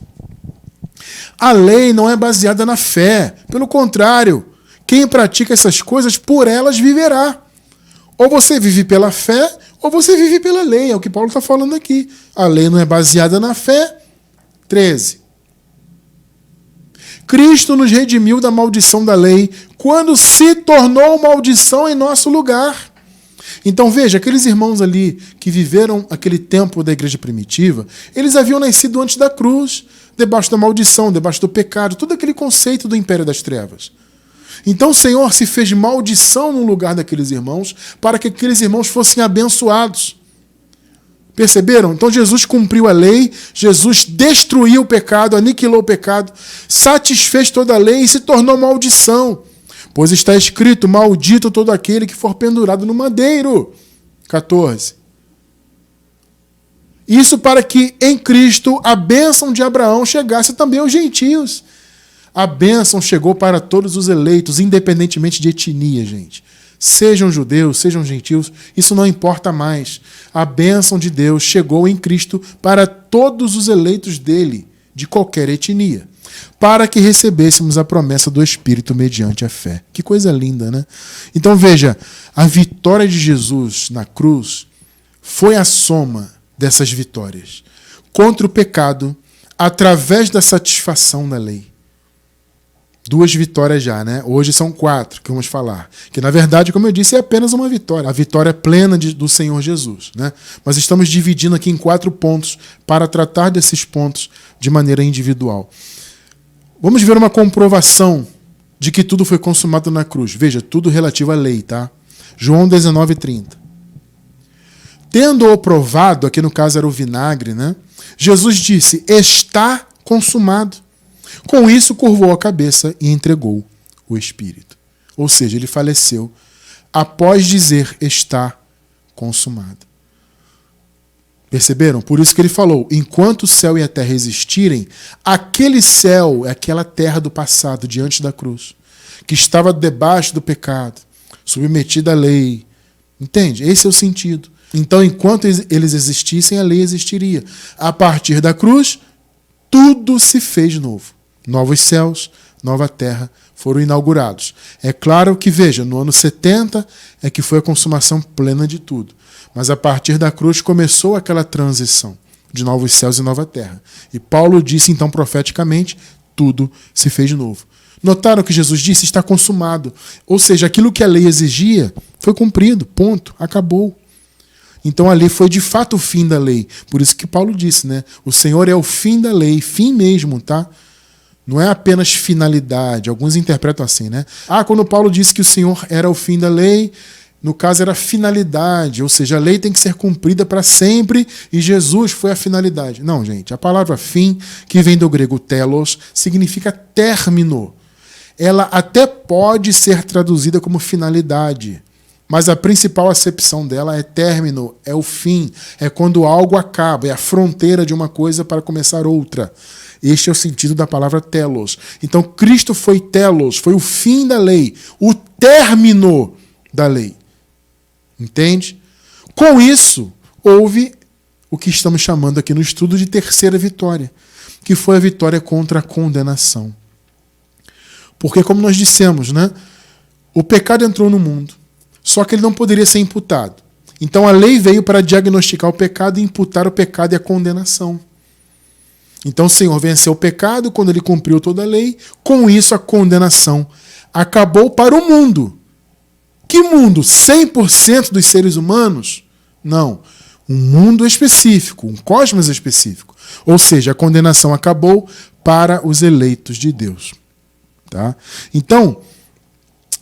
A lei não é baseada na fé. Pelo contrário, quem pratica essas coisas, por elas viverá. Ou você vive pela fé, ou você vive pela lei. É o que Paulo está falando aqui. A lei não é baseada na fé. 13. Cristo nos redimiu da maldição da lei, quando se tornou maldição em nosso lugar. Então veja, aqueles irmãos ali que viveram aquele tempo da igreja primitiva, eles haviam nascido antes da cruz, debaixo da maldição, debaixo do pecado, todo aquele conceito do império das trevas. Então o Senhor se fez maldição no lugar daqueles irmãos, para que aqueles irmãos fossem abençoados. Perceberam? Então Jesus cumpriu a lei, Jesus destruiu o pecado, aniquilou o pecado, satisfez toda a lei e se tornou maldição. Pois está escrito, maldito todo aquele que for pendurado no madeiro. 14. Isso para que em Cristo a bênção de Abraão chegasse também aos gentios. A bênção chegou para todos os eleitos, independentemente de etnia, gente. Sejam judeus, sejam gentios, isso não importa mais. A bênção de Deus chegou em Cristo para todos os eleitos dele, de qualquer etnia, para que recebêssemos a promessa do Espírito mediante a fé. Que coisa linda, né? Então veja, a vitória de Jesus na cruz foi a soma dessas vitórias contra o pecado através da satisfação da lei. 2 vitórias já, né? Hoje são 4 que vamos falar. Que, na verdade, como eu disse, é apenas uma vitória. A vitória plena do Senhor Jesus, né? Mas estamos dividindo aqui em 4 pontos para tratar desses pontos de maneira individual. Vamos ver uma comprovação de que tudo foi consumado na cruz. Veja, tudo relativo à lei, tá? João 19:30. Tendo-o provado, aqui no caso era o vinagre, né? Jesus disse, está consumado. Com isso, curvou a cabeça e entregou o Espírito. Ou seja, ele faleceu após dizer está consumado. Perceberam? Por isso que ele falou, enquanto o céu e a terra existirem, aquele céu é aquela terra do passado, diante da cruz, que estava debaixo do pecado, submetida à lei. Entende? Esse é o sentido. Então, enquanto eles existissem, a lei existiria. A partir da cruz, tudo se fez novo. Novos céus, nova terra foram inaugurados. É claro que, veja, no ano 70 é que foi a consumação plena de tudo. Mas a partir da cruz começou aquela transição de novos céus e nova terra. E Paulo disse então profeticamente, tudo se fez novo. Notaram que Jesus disse, está consumado. Ou seja, aquilo que a lei exigia foi cumprido, ponto, acabou. Então a lei foi de fato o fim da lei. Por isso que Paulo disse, né? O Senhor é o fim da lei, fim mesmo, tá? Não é apenas finalidade. Alguns interpretam assim, né? Quando Paulo disse que o Senhor era o fim da lei, no caso era finalidade, ou seja, a lei tem que ser cumprida para sempre e Jesus foi a finalidade. Não, gente, a palavra fim, que vem do grego telos, significa término. Ela até pode ser traduzida como finalidade, mas a principal acepção dela é término, é o fim, é quando algo acaba, é a fronteira de uma coisa para começar outra. Este é o sentido da palavra telos. Então, Cristo foi telos, foi o fim da lei, o término da lei. Entende? Com isso, houve o que estamos chamando aqui no estudo de terceira vitória, que foi a vitória contra a condenação. Porque, como nós dissemos, né, o pecado entrou no mundo, só que ele não poderia ser imputado. Então a lei veio para diagnosticar o pecado e imputar o pecado e a condenação. Então o Senhor venceu o pecado quando ele cumpriu toda a lei, com isso a condenação acabou para o mundo. Que mundo? 100% dos seres humanos? Não. Um mundo específico, um cosmos específico. Ou seja, a condenação acabou para os eleitos de Deus. Tá? Então,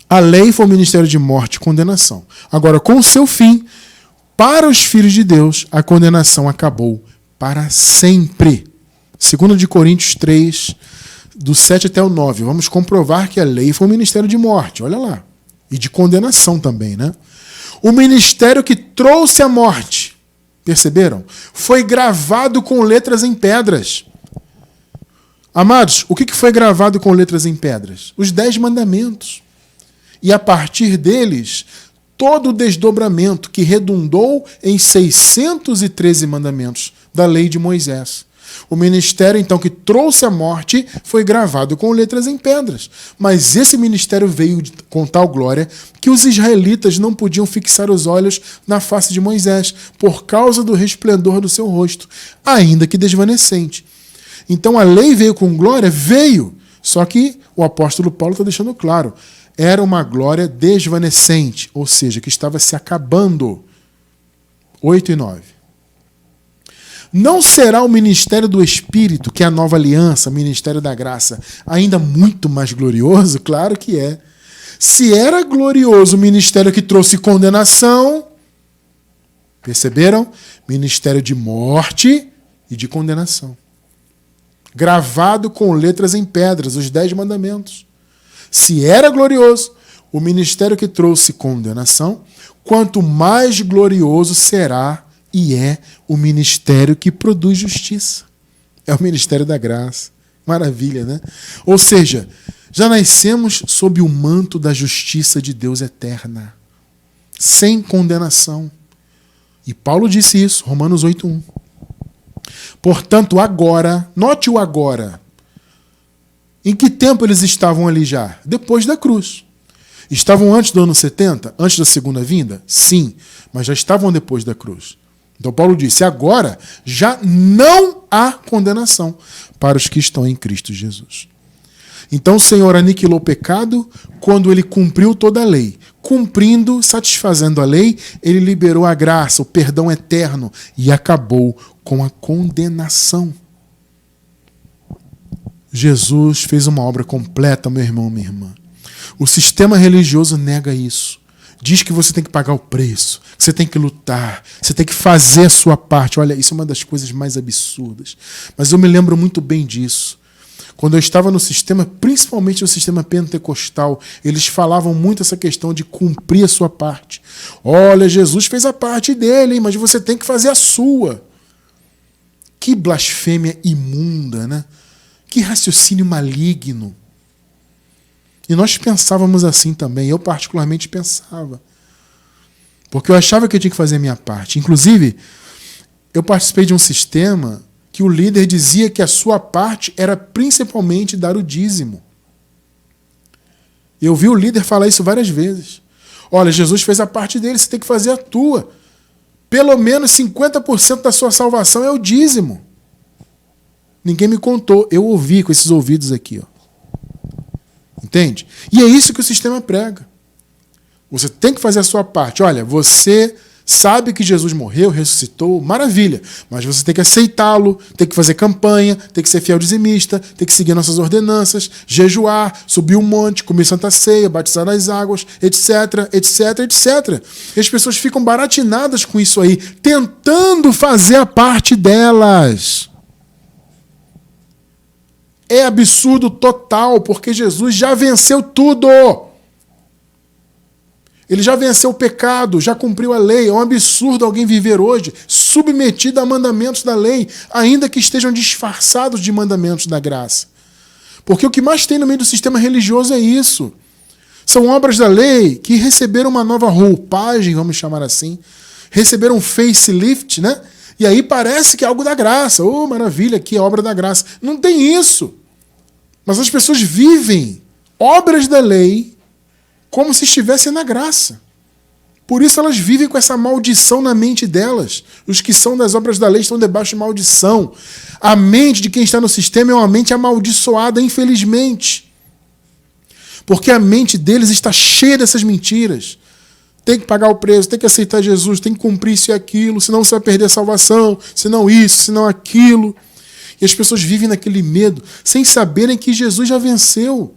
a lei foi o ministério de morte e condenação. Agora, com o seu fim, para os filhos de Deus, a condenação acabou para sempre. 2 Coríntios 3, do 7 até o 9. Vamos comprovar que a lei foi um ministério de morte. Olha lá. E de condenação também, né? O ministério que trouxe a morte, perceberam? Foi gravado com letras em pedras. Amados, o que foi gravado com letras em pedras? Os 10 mandamentos. E a partir deles, todo o desdobramento que redundou em 613 mandamentos da lei de Moisés. O ministério, então, que trouxe a morte foi gravado com letras em pedras. Mas esse ministério veio com tal glória que os israelitas não podiam fixar os olhos na face de Moisés por causa do resplendor do seu rosto, ainda que desvanecente. Então a lei veio com glória? Veio. Só que o apóstolo Paulo está deixando claro. Era uma glória desvanecente, ou seja, que estava se acabando. 8 e 9. Não será o ministério do Espírito, que é a nova aliança, ministério da graça, ainda muito mais glorioso? Claro que é. Se era glorioso o ministério que trouxe condenação, perceberam? Ministério de morte e de condenação. Gravado com letras em pedras, os 10 mandamentos. Se era glorioso o ministério que trouxe condenação, quanto mais glorioso será e é o ministério que produz justiça. É o ministério da graça. Maravilha, né? Ou seja, já nascemos sob o manto da justiça de Deus eterna, sem condenação. E Paulo disse isso, Romanos 8:1. Portanto, agora, note o agora. Em que tempo eles estavam ali já? Depois da cruz. Estavam antes do ano 70? Antes da segunda vinda? Sim, mas já estavam depois da cruz. Então Paulo disse, agora já não há condenação para os que estão em Cristo Jesus. Então o Senhor aniquilou o pecado quando ele cumpriu toda a lei. Cumprindo, satisfazendo a lei, ele liberou a graça, o perdão eterno e acabou com a condenação. Jesus fez uma obra completa, meu irmão, minha irmã. O sistema religioso nega isso. Diz que você tem que pagar o preço, que você tem que lutar, você tem que fazer a sua parte. Olha, isso é uma das coisas mais absurdas. Mas eu me lembro muito bem disso. Quando eu estava no sistema, principalmente no sistema pentecostal, eles falavam muito essa questão de cumprir a sua parte. Olha, Jesus fez a parte dele, hein, mas você tem que fazer a sua. Que blasfêmia imunda, né? Que raciocínio maligno. E nós pensávamos assim também, eu particularmente pensava. Porque eu achava que eu tinha que fazer a minha parte. Inclusive, eu participei de um sistema que o líder dizia que a sua parte era principalmente dar o dízimo. Eu vi o líder falar isso várias vezes. Olha, Jesus fez a parte dele, você tem que fazer a tua. Pelo menos 50% da sua salvação é o dízimo. Ninguém me contou, eu ouvi com esses ouvidos aqui. Ó. Entende? E é isso que o sistema prega. Você tem que fazer a sua parte. Olha, você sabe que Jesus morreu, ressuscitou, maravilha. Mas você tem que aceitá-lo, tem que fazer campanha, tem que ser fiel dizimista, tem que seguir nossas ordenanças, jejuar, subir um monte, comer santa ceia, batizar nas águas, etc, etc, etc. E as pessoas ficam baratinadas com isso aí, tentando fazer a parte delas. É absurdo total, porque Jesus já venceu tudo. Ele já venceu o pecado, já cumpriu a lei. É um absurdo alguém viver hoje submetido a mandamentos da lei, ainda que estejam disfarçados de mandamentos da graça. Porque o que mais tem no meio do sistema religioso é isso. São obras da lei que receberam uma nova roupagem, vamos chamar assim, receberam um facelift, né? E aí parece que é algo da graça. Oh, maravilha, aqui é obra da graça. Não tem isso. Mas as pessoas vivem obras da lei como se estivessem na graça. Por isso elas vivem com essa maldição na mente delas. Os que são das obras da lei estão debaixo de maldição. A mente de quem está no sistema é uma mente amaldiçoada, infelizmente. Porque a mente deles está cheia dessas mentiras. Tem que pagar o preço, tem que aceitar Jesus, tem que cumprir isso e aquilo, senão você vai perder a salvação, senão isso, senão aquilo. E as pessoas vivem naquele medo, sem saberem que Jesus já venceu.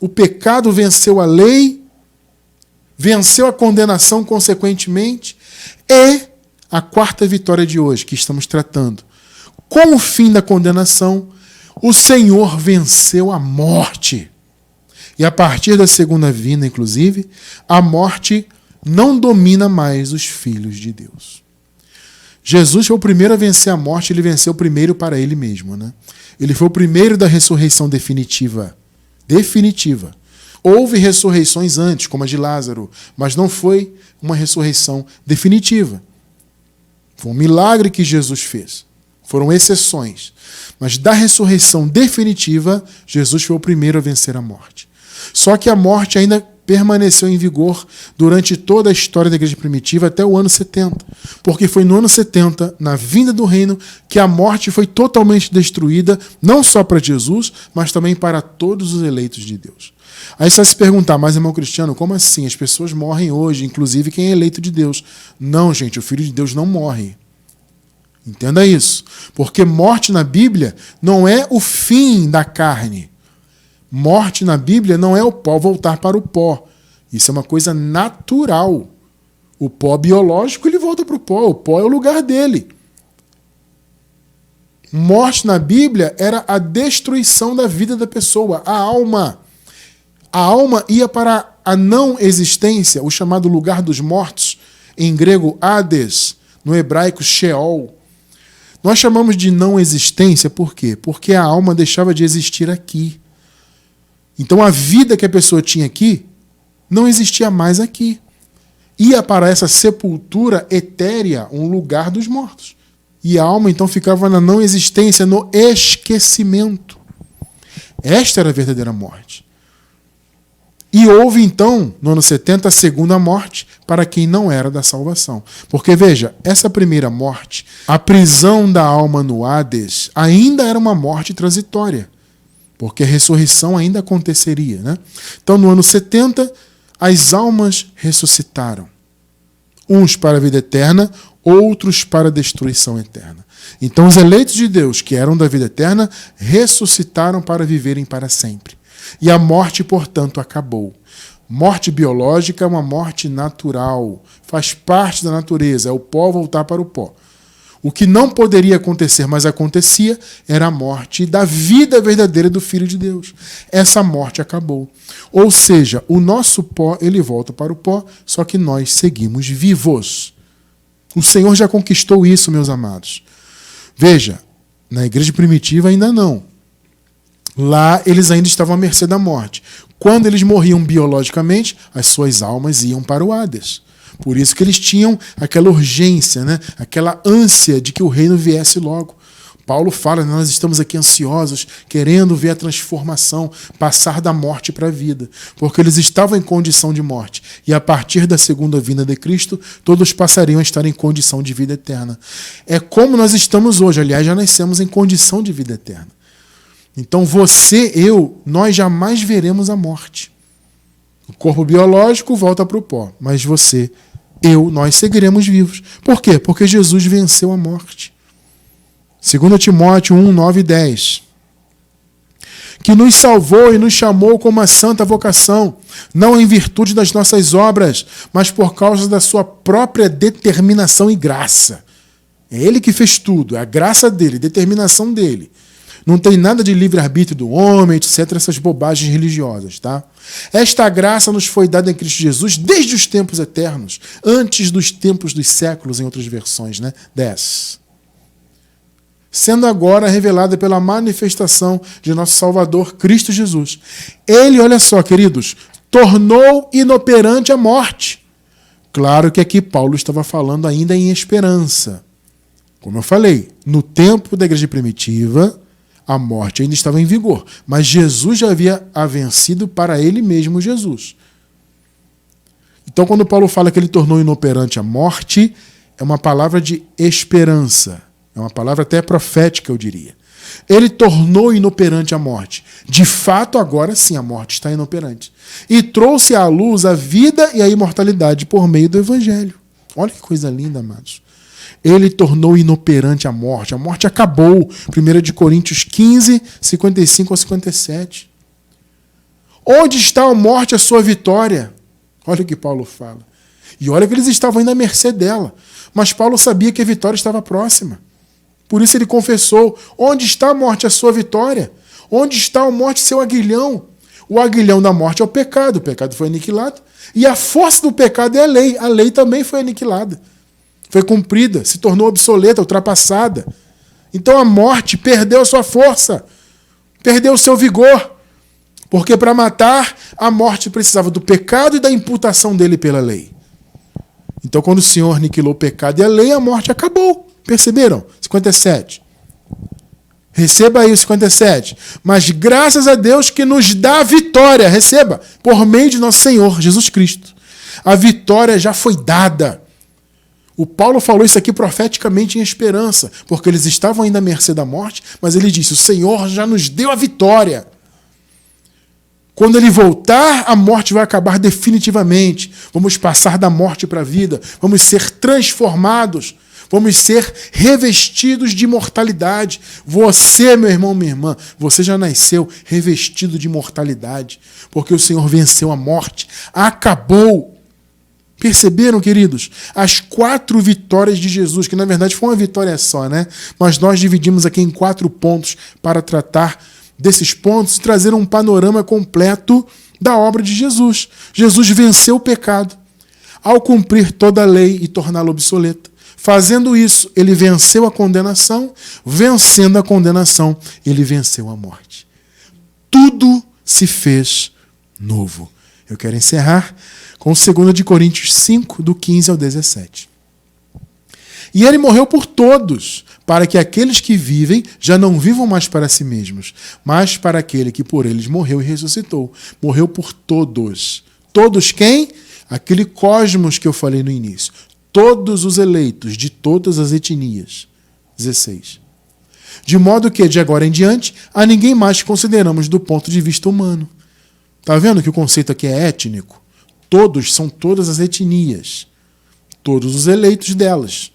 O pecado venceu a lei, venceu a condenação consequentemente. E a quarta vitória de hoje, que estamos tratando. Com o fim da condenação, o Senhor venceu a morte. E a partir da segunda vinda, inclusive, a morte não domina mais os filhos de Deus. Jesus foi o primeiro a vencer a morte, ele venceu primeiro para ele mesmo, né? Ele foi o primeiro da ressurreição definitiva. Definitiva. Houve ressurreições antes, como a de Lázaro, mas não foi uma ressurreição definitiva. Foi um milagre que Jesus fez. Foram exceções. Mas da ressurreição definitiva, Jesus foi o primeiro a vencer a morte. Só que a morte ainda permaneceu em vigor durante toda a história da igreja primitiva até o ano 70. Porque foi no ano 70, na vinda do reino, que a morte foi totalmente destruída, não só para Jesus, mas também para todos os eleitos de Deus. Aí você vai se perguntar, mas irmão Cristiano, como assim? As pessoas morrem hoje, inclusive quem é eleito de Deus. Não, gente, o Filho de Deus não morre. Entenda isso. Porque morte na Bíblia não é o fim da carne. Morte na Bíblia não é o pó voltar para o pó. Isso é uma coisa natural. O pó biológico, ele volta para o pó. O pó é o lugar dele. Morte na Bíblia era a destruição da vida da pessoa, a alma. A alma ia para a não existência, o chamado lugar dos mortos, em grego Hades, no hebraico Sheol. Nós chamamos de não existência por quê? Porque a alma deixava de existir aqui. Então a vida que a pessoa tinha aqui não existia mais aqui. Ia para essa sepultura etérea, um lugar dos mortos. E a alma então ficava na não existência, no esquecimento. Esta era a verdadeira morte. E houve então, no ano 70, a segunda morte para quem não era da salvação. Porque veja, essa primeira morte, a prisão da alma no Hades, ainda era uma morte transitória. Porque a ressurreição ainda aconteceria, né? Então, no ano 70, as almas ressuscitaram. Uns para a vida eterna, outros para a destruição eterna. Então, os eleitos de Deus, que eram da vida eterna, ressuscitaram para viverem para sempre. E a morte, portanto, acabou. Morte biológica é uma morte natural. Faz parte da natureza. É o pó voltar para o pó. O que não poderia acontecer, mas acontecia, era a morte da vida verdadeira do Filho de Deus. Essa morte acabou. Ou seja, o nosso pó, ele volta para o pó, só que nós seguimos vivos. O Senhor já conquistou isso, meus amados. Veja, na igreja primitiva ainda não. Lá eles ainda estavam à mercê da morte. Quando eles morriam biologicamente, as suas almas iam para o Hades. Por isso que eles tinham aquela urgência, né? Aquela ânsia de que o reino viesse logo. Paulo fala, nós estamos aqui ansiosos, querendo ver a transformação, passar da morte para a vida. Porque eles estavam em condição de morte. E a partir da segunda vinda de Cristo, todos passariam a estar em condição de vida eterna. É como nós estamos hoje. Aliás, já nascemos em condição de vida eterna. Então você, eu, nós jamais veremos a morte. O corpo biológico volta para o pó. Mas você, eu, nós seguiremos vivos. Por quê? Porque Jesus venceu a morte. 2 Timóteo 1, 9 e 10. Que nos salvou e nos chamou com uma santa vocação, não em virtude das nossas obras, mas por causa da sua própria determinação e graça. É Ele que fez tudo, é a graça dele, a determinação dele. Não tem nada de livre-arbítrio do homem, etc., essas bobagens religiosas, tá? Esta graça nos foi dada em Cristo Jesus desde os tempos eternos, antes dos tempos dos séculos, em outras versões, né? 10. Sendo agora revelada pela manifestação de nosso Salvador, Cristo Jesus. Ele, olha só, queridos, tornou inoperante a morte. Claro que aqui Paulo estava falando ainda em esperança. Como eu falei, no tempo da igreja primitiva, a morte ainda estava em vigor, mas Jesus já havia a vencido para ele mesmo, Jesus. Então, quando Paulo fala que ele tornou inoperante a morte, é uma palavra de esperança. É uma palavra até profética, eu diria. Ele tornou inoperante a morte. De fato, agora sim, a morte está inoperante. E trouxe à luz a vida e a imortalidade por meio do Evangelho. Olha que coisa linda, amados. Ele tornou inoperante a morte. A morte acabou. 1 Coríntios 15, 55 a 57. Onde está a morte, a sua vitória? Olha o que Paulo fala. E olha que eles estavam indo à mercê dela. Mas Paulo sabia que a vitória estava próxima. Por isso ele confessou, onde está a morte, a sua vitória? Onde está a morte, seu aguilhão? O aguilhão da morte é o pecado foi aniquilado. E a força do pecado é a lei também foi aniquilada. Foi cumprida, se tornou obsoleta, ultrapassada. Então a morte perdeu a sua força, perdeu o seu vigor. Porque para matar, a morte precisava do pecado e da imputação dele pela lei. Então quando o Senhor aniquilou o pecado e a lei, a morte acabou. Perceberam? 57. Receba aí o 57. Mas graças a Deus que nos dá a vitória. Receba. Por meio de nosso Senhor Jesus Cristo. A vitória já foi dada. O Paulo falou isso aqui profeticamente em esperança. Porque eles estavam ainda à mercê da morte. Mas ele disse, o Senhor já nos deu a vitória. Quando ele voltar, a morte vai acabar definitivamente. Vamos passar da morte para a vida. Vamos ser transformados. Vamos ser revestidos de imortalidade. Você, meu irmão, minha irmã, você já nasceu revestido de imortalidade, porque o Senhor venceu a morte. Acabou. Perceberam, queridos? As 4 vitórias de Jesus, que na verdade foi uma vitória só, né? Mas nós dividimos aqui em 4 pontos para tratar desses pontos e trazer um panorama completo da obra de Jesus. Jesus venceu o pecado ao cumprir toda a lei e torná-la obsoleta. Fazendo isso, ele venceu a condenação. Vencendo a condenação, ele venceu a morte. Tudo se fez novo. Eu quero encerrar com 2 Coríntios 5, do 15 ao 17. E ele morreu por todos, para que aqueles que vivem já não vivam mais para si mesmos, mas para aquele que por eles morreu e ressuscitou. Morreu por todos. Todos quem? Aquele cosmos que eu falei no início. Todos os eleitos de todas as etnias. 16. De modo que, de agora em diante, a ninguém mais consideramos do ponto de vista humano. Está vendo que o conceito aqui é étnico? Todos são todas as etnias. Todos os eleitos delas.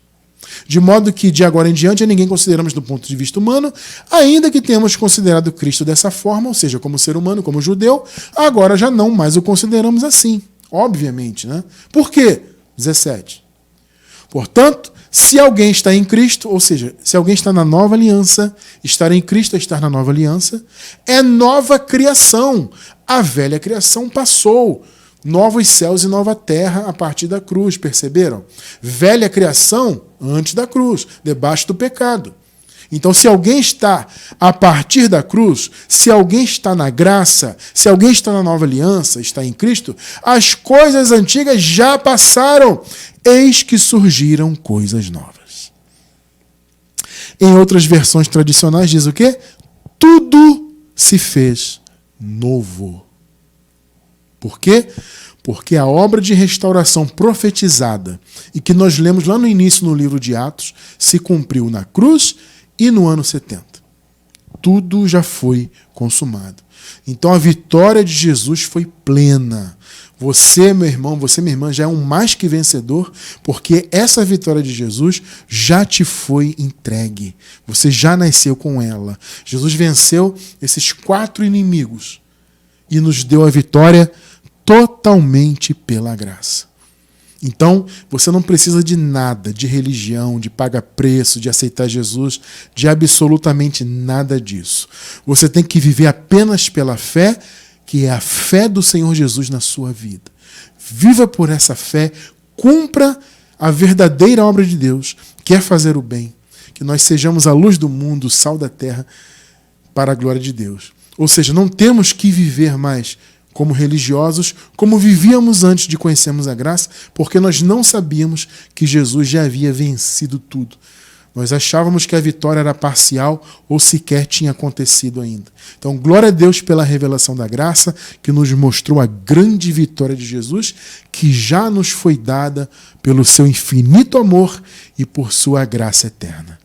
De modo que, de agora em diante, a ninguém consideramos do ponto de vista humano, ainda que tenhamos considerado Cristo dessa forma, ou seja, como ser humano, como judeu, agora já não mais o consideramos assim. Obviamente, né? Por quê? 17. Portanto, Se alguém está em Cristo, ou seja, se alguém está na nova aliança, estar em Cristo é estar na nova aliança, é nova criação. A velha criação passou. Novos céus e nova terra a partir da cruz, perceberam? Velha criação antes da cruz, debaixo do pecado. Então, se alguém está a partir da cruz, se alguém está na graça, se alguém está na nova aliança, está em Cristo, as coisas antigas já passaram, eis que surgiram coisas novas. Em outras versões tradicionais diz o quê? Tudo se fez novo. Por quê? Porque a obra de restauração profetizada e que nós lemos lá no início no livro de Atos se cumpriu na cruz e no ano 70. Tudo já foi consumado. Então a vitória de Jesus foi plena. Você, meu irmão, você, minha irmã, já é um mais que vencedor, porque essa vitória de Jesus já te foi entregue. Você já nasceu com ela. Jesus venceu esses 4 inimigos e nos deu a vitória totalmente pela graça. Então, você não precisa de nada, de religião, de pagar preço, de aceitar Jesus, de absolutamente nada disso. Você tem que viver apenas pela fé, que é a fé do Senhor Jesus na sua vida. Viva por essa fé, cumpra a verdadeira obra de Deus, que é fazer o bem, que nós sejamos a luz do mundo, o sal da terra, para a glória de Deus. Ou seja, não temos que viver mais como religiosos, como vivíamos antes de conhecermos a graça, porque nós não sabíamos que Jesus já havia vencido tudo. Nós achávamos que a vitória era parcial ou sequer tinha acontecido ainda. Então, glória a Deus pela revelação da graça, que nos mostrou a grande vitória de Jesus, que já nos foi dada pelo seu infinito amor e por sua graça eterna.